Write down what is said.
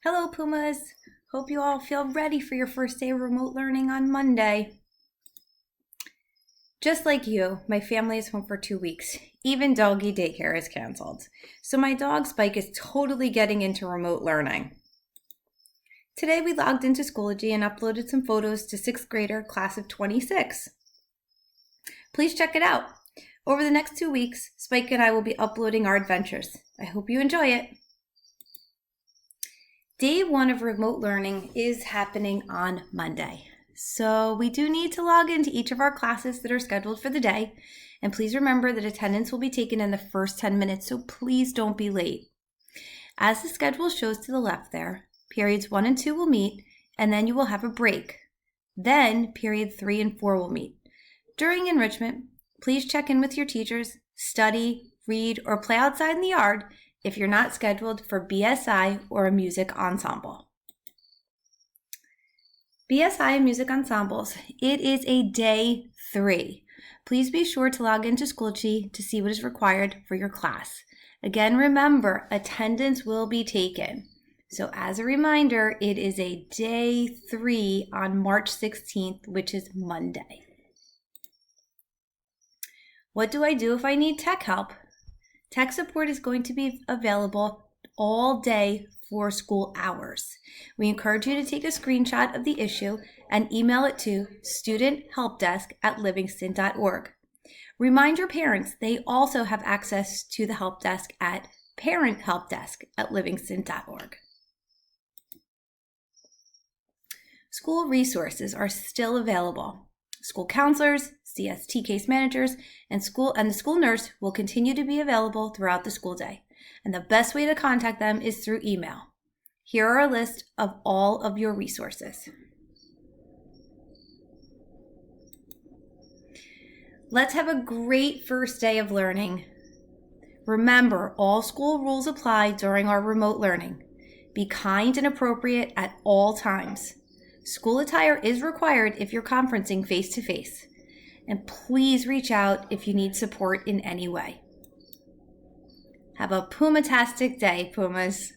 Hello, Pumas. Hope you all feel ready for your first day of remote learning on Monday. Just like you, my family is home for 2 weeks. Even doggy daycare is canceled. So my dog Spike is totally getting into remote learning. Today we logged into Schoology and uploaded some photos to 6th grader class of 26. Please check it out. Over the next 2 weeks, Spike and I will be uploading our adventures. I hope you enjoy it. Day 1 of remote learning is happening on Monday. So we do need to log into each of our classes that are scheduled for the day. And please remember that attendance will be taken in the first 10 minutes, so please don't be late. As the schedule shows to the left there, periods 1 and 2 will meet, and then you will have a break. Then period 3 and 4 will meet. During enrichment, please check in with your teachers, study, read, or play outside in the yard if you're not scheduled for BSI or a music ensemble. BSI and music ensembles, it is a day 3. Please be sure to log into Schoology to see what is required for your class. Again, remember, attendance will be taken. So as a reminder, it is a day 3 on March 16th, which is Monday. What do I do if I need tech help? Tech support is going to be available all day for school hours. We encourage you to take a screenshot of the issue and email it to studenthelpdesk@livingston.org. Remind your parents they also have access to the help desk at parenthelpdesk@livingston.org. School resources are still available. School counselors, CST case managers, and the school nurse will continue to be available throughout the school day. And the best way to contact them is through email. Here are a list of all of your resources. Let's have a great first day of learning. Remember, all school rules apply during our remote learning. Be kind and appropriate at all times. School attire is required if you're conferencing face-to-face. And please reach out if you need support in any way. Have a Puma-tastic day, Pumas.